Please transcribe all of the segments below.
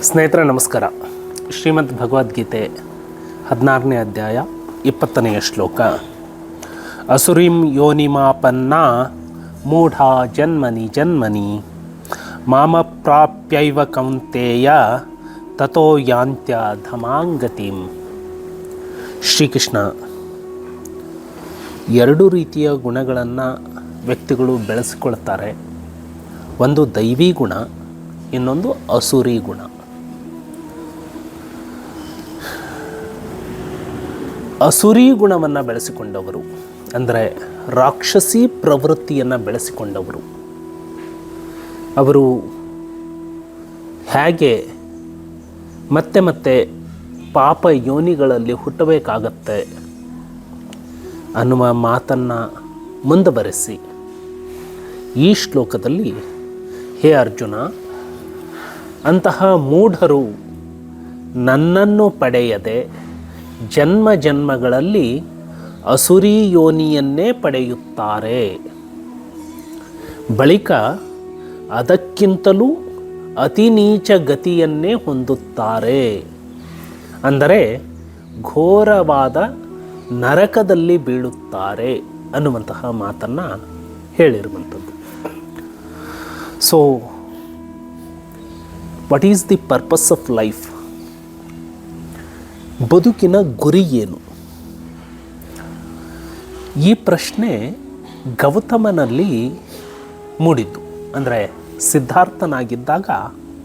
ಸ್ನೇಹಿತರೆ ನಮಸ್ಕಾರ. ಶ್ರೀಮದ್ ಭಗವದ್ಗೀತೆ 16ನೇ ಅಧ್ಯಾಯ 20ನೆಯ ಶ್ಲೋಕ. ಅಸುರೀಂ ಯೋನಿಮಾಪನ್ನ ಮೂಢ ಜನ್ಮನಿ ಜನ್ಮನಿ ಮಾಮ ಪ್ರಾಪ್ಯೈವ ಕೌಂತೇಯ ತಥೋ ಯಾಂತ್ಯ ಧಮಾಂಗತಿಂ. ಶ್ರೀಕೃಷ್ಣ, ಎರಡು ರೀತಿಯ ಗುಣಗಳನ್ನು ವ್ಯಕ್ತಿಗಳು ಬೆಳೆಸಿಕೊಳ್ತಾರೆ. ಒಂದು ದೈವಿ ಗುಣ, ಇನ್ನೊಂದು ಅಸುರಿ ಗುಣ. ಅಸುರಿ ಗುಣವನ್ನು ಬೆಳೆಸಿಕೊಂಡವರು ಅಂದರೆ ರಾಕ್ಷಸಿ ಪ್ರವೃತ್ತಿಯನ್ನು ಬೆಳೆಸಿಕೊಂಡವರು, ಅವರು ಹೇಗೆ ಮತ್ತೆ ಮತ್ತೆ ಪಾಪ ಯೋನಿಗಳಲ್ಲಿ ಹುಟ್ಟಬೇಕಾಗತ್ತೆ ಅನ್ನುವ ಮಾತನ್ನು ಮುಂದುವರೆಸಿ ಈ ಶ್ಲೋಕದಲ್ಲಿ, ಹೇ ಅರ್ಜುನ, ಅಂತಹ ಮೂಢರು ನನ್ನನ್ನು ಪಡೆಯದೆ ಜನ್ಮ ಜನ್ಮಗಳಲ್ಲಿ ಅಸುರಿ ಯೋನಿಯನ್ನೇ ಪಡೆಯುತ್ತಾರೆ. ಬಳಿಕ ಅದಕ್ಕಿಂತಲೂ ಅತಿ ನೀಚ ಗತಿಯನ್ನೇ ಹೊಂದುತ್ತಾರೆ. ಅಂದರೆ ಘೋರವಾದ ನರಕದಲ್ಲಿ ಬೀಳುತ್ತಾರೆ ಅನ್ನುವಂತಹ ಮಾತನ್ನು ಹೇಳಿರುವಂಥದ್ದು. So what is the purpose of life? ಬದುಕಿನ ಗುರಿ ಏನು? ಈ ಪ್ರಶ್ನೆ ಗೌತಮನಲ್ಲಿ ಮೂಡಿದ್ದು, ಅಂದರೆ ಸಿದ್ಧಾರ್ಥನಾಗಿದ್ದಾಗ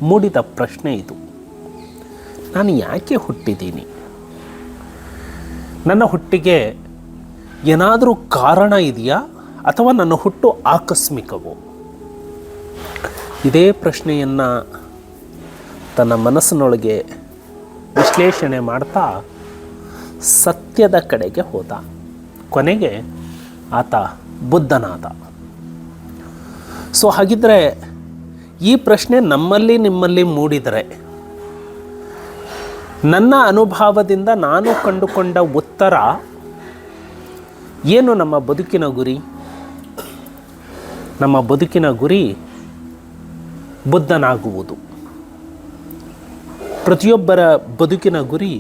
ಮೂಡಿದ ಪ್ರಶ್ನೆ ಇದು. ನಾನು ಯಾಕೆ ಹುಟ್ಟಿದ್ದೀನಿ? ನನ್ನ ಹುಟ್ಟಿಗೆ ಏನಾದರೂ ಕಾರಣ ಇದೆಯಾ ಅಥವಾ ನನ್ನ ಹುಟ್ಟು ಆಕಸ್ಮಿಕವೋ? ಇದೇ ಪ್ರಶ್ನೆಯನ್ನು ತನ್ನ ಮನಸ್ಸಿನೊಳಗೆ ವಿಶ್ಲೇಷಣೆ ಮಾಡ್ತಾ ಸತ್ಯದ ಕಡೆಗೆ ಹೋದ. ಕೊನೆಗೆ ಆತ ಬುದ್ಧನಾದ. ಸೊ ಹಾಗಿದ್ದರೆ ಈ ಪ್ರಶ್ನೆ ನಮ್ಮಲ್ಲಿ ನಿಮ್ಮಲ್ಲಿ ಮೂಡಿದರೆ, ನನ್ನ ಅನುಭವದಿಂದ ನಾನು ಕಂಡುಕೊಂಡ ಉತ್ತರ ಏನು? ನಮ್ಮ ಬದುಕಿನ ಗುರಿ? ನಮ್ಮ ಬದುಕಿನ ಗುರಿ ಬುದ್ಧನಾಗುವುದು. ಪ್ರತಿಯೊಬ್ಬರ ಬದುಕಿನ ಗುರಿ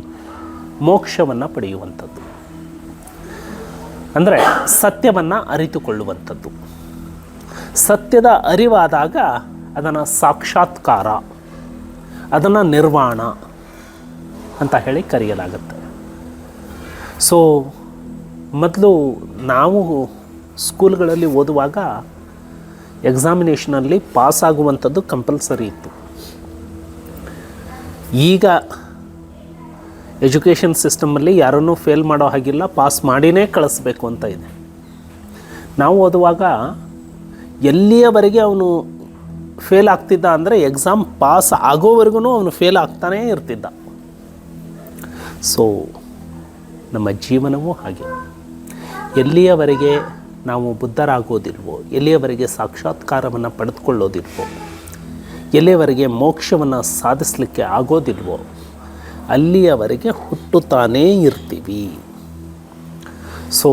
ಮೋಕ್ಷವನ್ನು ಪಡೆಯುವಂಥದ್ದು, ಅಂದರೆ ಸತ್ಯವನ್ನು ಅರಿತುಕೊಳ್ಳುವಂಥದ್ದು. ಸತ್ಯದ ಅರಿವಾದಾಗ ಅದನ್ನು ಸಾಕ್ಷಾತ್ಕಾರ, ಅದನ್ನು ನಿರ್ವಾಣ ಅಂತ ಹೇಳಿ ಕರೆಯಲಾಗುತ್ತೆ. ಸೊ ಮೊದಲು ನಾವು ಸ್ಕೂಲ್ಗಳಲ್ಲಿ ಓದುವಾಗ ಎಕ್ಸಾಮಿನೇಷನಲ್ಲಿ ಪಾಸ್ ಆಗುವಂಥದ್ದು ಕಂಪಲ್ಸರಿ ಇತ್ತು. ಈಗ ಎಜುಕೇಷನ್ ಸಿಸ್ಟಮಲ್ಲಿ ಯಾರನ್ನೂ ಫೇಲ್ ಮಾಡೋ ಹಾಗಿಲ್ಲ, ಪಾಸ್ ಮಾಡಿನೇ ಕಳಿಸ್ಬೇಕು ಅಂತ ಇದೆ. ನಾವು ಓದುವಾಗ ಎಲ್ಲಿಯವರೆಗೆ ಅವನು ಫೇಲ್ ಆಗ್ತಿದ್ದ ಅಂದರೆ ಎಕ್ಸಾಮ್ ಪಾಸ್ ಆಗೋವರೆಗೂ ಅವನು ಫೇಲ್ ಆಗ್ತಾನೇ ಇರ್ತಿದ್ದ. ಸೊ ನಮ್ಮ ಜೀವನವೂ ಹಾಗೆ. ಎಲ್ಲಿಯವರೆಗೆ ನಾವು ಬುದ್ಧರಾಗೋದಿಲ್ವೋ, ಎಲ್ಲಿಯವರೆಗೆ ಸಾಕ್ಷಾತ್ಕಾರವನ್ನು ಪಡೆದುಕೊಳ್ಳೋದಿಲ್ವೋ, ಎಲ್ಲಿಯವರೆಗೆ ಮೋಕ್ಷವನ್ನು ಸಾಧಿಸಲಿಕ್ಕೆ ಆಗೋದಿಲ್ವೋ, ಅಲ್ಲಿಯವರೆಗೆ ಹುಟ್ಟುತ್ತಾನೇ ಇರ್ತೀವಿ. ಸೊ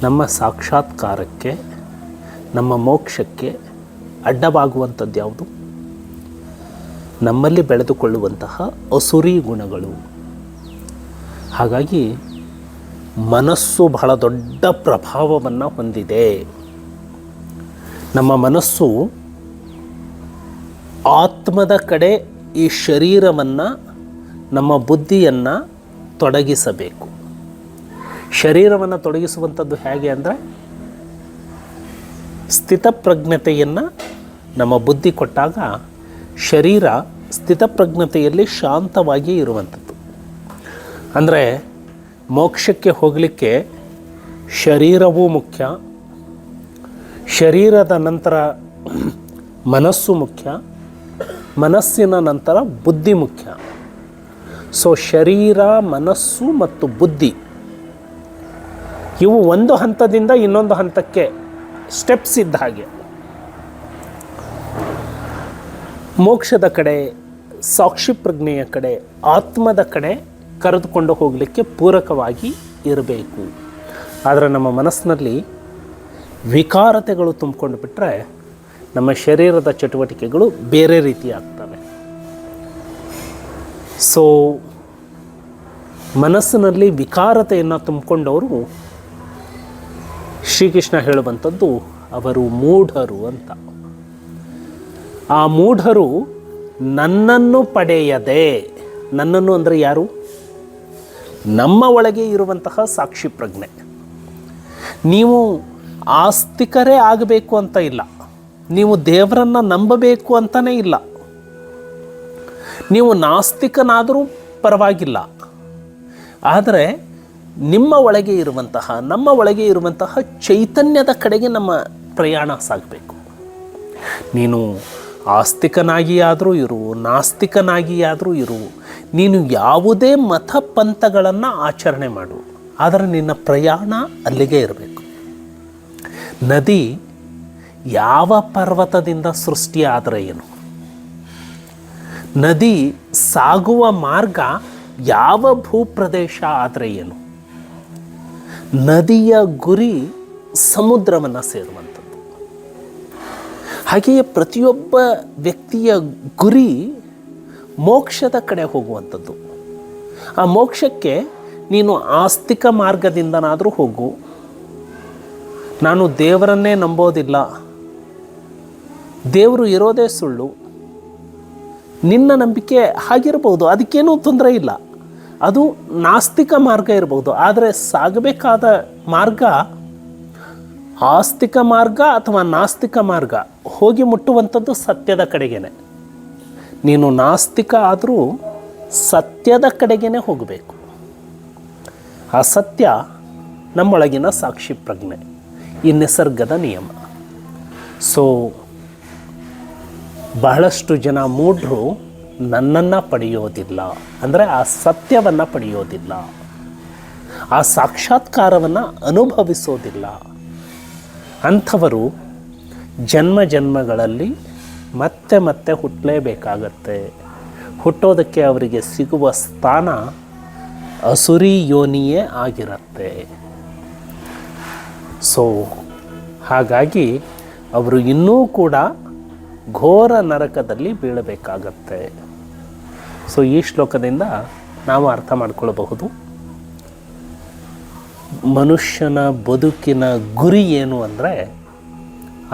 ನಮ್ಮ ಸಾಕ್ಷಾತ್ಕಾರಕ್ಕೆ, ನಮ್ಮ ಮೋಕ್ಷಕ್ಕೆ ಅಡ್ಡವಾಗುವಂಥದ್ದು ಯಾವುದು? ನಮ್ಮಲ್ಲಿ ಬೆಳೆದುಕೊಳ್ಳುವಂತಹ ಅಸುರಿ ಗುಣಗಳು. ಹಾಗಾಗಿ ಮನಸ್ಸು ಬಹಳ ದೊಡ್ಡ ಪ್ರಭಾವವನ್ನು ಹೊಂದಿದೆ. ನಮ್ಮ ಮನಸ್ಸು ಆತ್ಮದ ಕಡೆ ಈ ಶರೀರವನ್ನು, ನಮ್ಮ ಬುದ್ಧಿಯನ್ನು ತೊಡಗಿಸಬೇಕು. ಶರೀರವನ್ನು ತೊಡಗಿಸುವಂಥದ್ದು ಹೇಗೆ ಅಂದರೆ, ಸ್ಥಿತಪ್ರಜ್ಞತೆಯನ್ನು ನಮ್ಮ ಬುದ್ಧಿ ಕೊಟ್ಟಾಗ ಶರೀರ ಸ್ಥಿತಪ್ರಜ್ಞತೆಯಲ್ಲಿ ಶಾಂತವಾಗಿ ಇರುವಂಥದ್ದು. ಅಂದರೆ ಮೋಕ್ಷಕ್ಕೆ ಹೋಗಲಿಕ್ಕೆ ಶರೀರವೂ ಮುಖ್ಯ, ಶರೀರದ ನಂತರ ಮನಸ್ಸು ಮುಖ್ಯ, ಮನಸ್ಸಿನ ನಂತರ ಬುದ್ಧಿ ಮುಖ್ಯ. ಸೊ ಶರೀರ, ಮನಸ್ಸು ಮತ್ತು ಬುದ್ಧಿ ಇವು ಒಂದು ಹಂತದಿಂದ ಇನ್ನೊಂದು ಹಂತಕ್ಕೆ ಸ್ಟೆಪ್ಸ್ ಇದ್ದ ಹಾಗೆ. ಮೋಕ್ಷದ ಕಡೆ, ಸಾಕ್ಷಿ ಪ್ರಜ್ಞೆಯ ಕಡೆ, ಆತ್ಮದ ಕಡೆ ಕರೆದುಕೊಂಡು ಹೋಗಲಿಕ್ಕೆ ಪೂರಕವಾಗಿ ಇರಬೇಕು. ಆದರೆ ನಮ್ಮ ಮನಸ್ಸಿನಲ್ಲಿ ವಿಕಾರತೆಗಳು ತುಂಬಿಕೊಂಡು ಬಿಟ್ಟರೆ ನಮ್ಮ ಶರೀರದ ಚಟುವಟಿಕೆಗಳು ಬೇರೆ ರೀತಿ ಆಗ್ತವೆ. ಸೊ ಮನಸ್ಸಿನಲ್ಲಿ ವಿಕಾರತೆಯನ್ನು ತುಂಬಿಕೊಂಡವರು ಶ್ರೀಕೃಷ್ಣ ಹೇಳುವಂಥದ್ದು ಅವರು ಮೂಢರು ಅಂತ. ಆ ಮೂಢರು ನನ್ನನ್ನು ಪಡೆಯದೆ, ನನ್ನನ್ನು ಅಂದರೆ ಯಾರು? ನಮ್ಮ ಒಳಗೆ ಇರುವಂತಹ ಸಾಕ್ಷಿ ಪ್ರಜ್ಞೆ. ನೀವು ಆಸ್ತಿಕರೇ ಆಗಬೇಕು ಅಂತ ಇಲ್ಲ, ನೀವು ದೇವರನ್ನು ನಂಬಬೇಕು ಅಂತಲೇ ಇಲ್ಲ, ನೀವು ನಾಸ್ತಿಕನಾದರೂ ಪರವಾಗಿಲ್ಲ. ಆದರೆ ನಿಮ್ಮ ಒಳಗೆ ಇರುವಂತಹ, ನಮ್ಮ ಒಳಗೆ ಇರುವಂತಹ ಚೈತನ್ಯದ ಕಡೆಗೆ ನಮ್ಮ ಪ್ರಯಾಣ ಸಾಗಬೇಕು. ನೀನು ಆಸ್ತಿಕನಾಗಿ ಆದರೂ ಇರು, ನಾಸ್ತಿಕನಾಗಿ ಆದರೂ ಇರು, ನೀನು ಯಾವುದೇ ಮತ ಪಂಥಗಳನ್ನು ಆಚರಣೆ ಮಾಡು, ಆದರೆ ನಿನ್ನ ಪ್ರಯಾಣ ಅಲ್ಲಿಗೆ ಇರಬೇಕು. ನದಿ ಯಾವ ಪರ್ವತದಿಂದ ಸೃಷ್ಟಿಯಾದರೆ ಏನು? ನದಿ ಸಾಗುವ ಮಾರ್ಗ ಯಾವ ಭೂಪ್ರದೇಶ ಆದರೆ ಏನು? ನದಿಯ ಗುರಿ ಸಮುದ್ರವನ್ನು ಸೇರುವಂಥದ್ದು. ಹಾಗೆಯೇ ಪ್ರತಿಯೊಬ್ಬ ವ್ಯಕ್ತಿಯ ಗುರಿ ಮೋಕ್ಷದ ಕಡೆ ಹೋಗುವಂಥದ್ದು. ಆ ಮೋಕ್ಷಕ್ಕೆ ನೀನು ಆಸ್ತಿಕ ಮಾರ್ಗದಿಂದನಾದರೂ ಹೋಗು, ನಾನು ದೇವರನ್ನೇ ನಂಬೋದಿಲ್ಲ, ದೇವರು ಇರೋದೇ ಸುಳ್ಳು, ನಿನ್ನ ನಂಬಿಕೆ ಹಾಗಿರ್ಬೋದು, ಅದಕ್ಕೇನೂ ತೊಂದರೆ ಇಲ್ಲ, ಅದು ನಾಸ್ತಿಕ ಮಾರ್ಗ ಇರ್ಬೋದು. ಆದರೆ ಸಾಗಬೇಕಾದ ಮಾರ್ಗ ಆಸ್ತಿಕ ಮಾರ್ಗ ಅಥವಾ ನಾಸ್ತಿಕ ಮಾರ್ಗ ಹೋಗಿ ಮುಟ್ಟುವಂಥದ್ದು ಸತ್ಯದ ಕಡೆಗೇನೆ. ನೀನು ನಾಸ್ತಿಕ ಆದರೂ ಸತ್ಯದ ಕಡೆಗೇ ಹೋಗಬೇಕು. ಆ ಸತ್ಯ ನಮ್ಮೊಳಗಿನ ಸಾಕ್ಷಿ ಪ್ರಜ್ಞೆ, ಈ ನಿಸರ್ಗದ ನಿಯಮ. ಸೊ ಬಹಳಷ್ಟು ಜನ ಮೂಢರು ನನ್ನನ್ನು ಪಡೆಯೋದಿಲ್ಲ, ಅಂದರೆ ಆ ಸತ್ಯವನ್ನು ಪಡೆಯೋದಿಲ್ಲ, ಆ ಸಾಕ್ಷಾತ್ಕಾರವನ್ನು ಅನುಭವಿಸೋದಿಲ್ಲ. ಅಂಥವರು ಜನ್ಮ ಜನ್ಮಗಳಲ್ಲಿ ಮತ್ತೆ ಮತ್ತೆ ಹುಟ್ಟಲೇಬೇಕಾಗತ್ತೆ. ಹುಟ್ಟೋದಕ್ಕೆ ಅವರಿಗೆ ಸಿಗುವ ಸ್ಥಾನ ಅಸುರಿ ಯೋನಿಯೇ ಆಗಿರುತ್ತೆ. ಸೊ ಹಾಗಾಗಿ ಅವರು ಇನ್ನೂ ಕೂಡ ಘೋರ ನರಕದಲ್ಲಿ ಬೀಳಬೇಕಾಗತ್ತೆ. ಸೊ ಈ ಶ್ಲೋಕದಿಂದ ನಾವು ಅರ್ಥ ಮಾಡಿಕೊಳ್ಳಬಹುದು, ಮನುಷ್ಯನ ಬದುಕಿನ ಗುರಿ ಏನು ಅಂದರೆ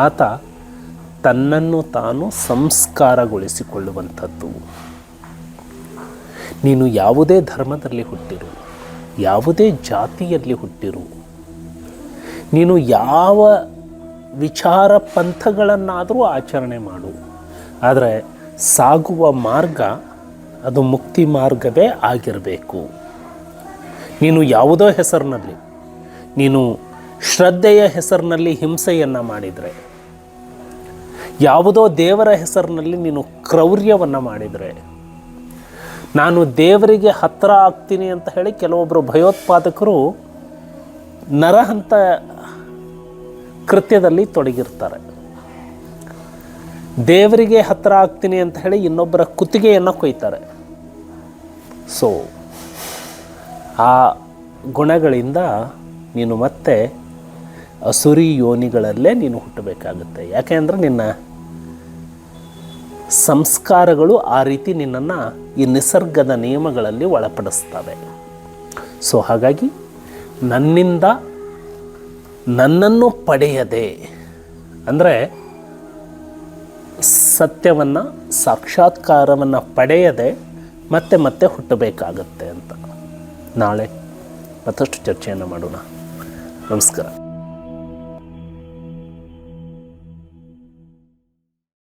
ಆತ ತನ್ನನ್ನು ತಾನು ಸಂಸ್ಕಾರಗೊಳಿಸಿಕೊಳ್ಳುವಂಥದ್ದು. ನೀನು ಯಾವುದೇ ಧರ್ಮದಲ್ಲಿ ಹುಟ್ಟಿರು, ಯಾವುದೇ ಜಾತಿಯಲ್ಲಿ ಹುಟ್ಟಿರು, ನೀನು ಯಾವ ವಿಚಾರ ಪಂಥಗಳನ್ನಾದರೂ ಆಚರಣೆ ಮಾಡು, ಆದರೆ ಸಾಗುವ ಮಾರ್ಗ ಅದು ಮುಕ್ತಿ ಮಾರ್ಗವೇ ಆಗಿರಬೇಕು. ನೀನು ಯಾವುದೋ ಹೆಸರಿನಲ್ಲಿ, ನೀನು ಶ್ರದ್ಧೆಯ ಹೆಸರಿನಲ್ಲಿ ಹಿಂಸೆಯನ್ನು ಮಾಡಿದರೆ, ಯಾವುದೋ ದೇವರ ಹೆಸರಿನಲ್ಲಿ ನೀನು ಕ್ರೌರ್ಯವನ್ನು ಮಾಡಿದರೆ, ನಾನು ದೇವರಿಗೆ ಹತ್ತಿರ ಆಗ್ತೀನಿ ಅಂತ ಹೇಳಿ ಕೆಲವೊಬ್ಬರು ಭಯೋತ್ಪಾದಕರು ನರಹಂತ ಕೃತ್ಯದಲ್ಲಿ ತೊಡಗಿರ್ತಾರೆ. ದೇವರಿಗೆ ಹತ್ತಿರ ಆಗ್ತೀನಿ ಅಂತ ಹೇಳಿ ಇನ್ನೊಬ್ಬರ ಕುತ್ತಿಗೆಯನ್ನು ಕೊಯ್ತಾರೆ. ಸೊ ಆ ಗುಣಗಳಿಂದ ನೀನು ಮತ್ತೆ ಅಸುರಿ ಯೋನಿಗಳಲ್ಲೇ ನೀನು ಹುಟ್ಟಬೇಕಾಗುತ್ತೆ. ಯಾಕೆ ಅಂದರೆ ನಿನ್ನ ಸಂಸ್ಕಾರಗಳು ಆ ರೀತಿ ನಿನ್ನನ್ನು ಈ ನಿಸರ್ಗದ ನಿಯಮಗಳಲ್ಲಿ ಒಳಪಡಿಸ್ತವೆ. ಸೊ ಹಾಗಾಗಿ ನನ್ನಿಂದ ನನ್ನನ್ನು ಪಡೆಯದೆ, ಅಂದರೆ ಸತ್ಯವನ್ನು ಸಾಕ್ಷಾತ್ಕಾರವನ್ನು ಪಡೆಯದೆ ಮತ್ತೆ ಮತ್ತೆ ಹುಟ್ಟಬೇಕಾಗತ್ತೆ ಅಂತ ನಾಳೆ ಮತ್ತಷ್ಟು ಚರ್ಚೆಯನ್ನು ಮಾಡೋಣ. ನಮಸ್ಕಾರ.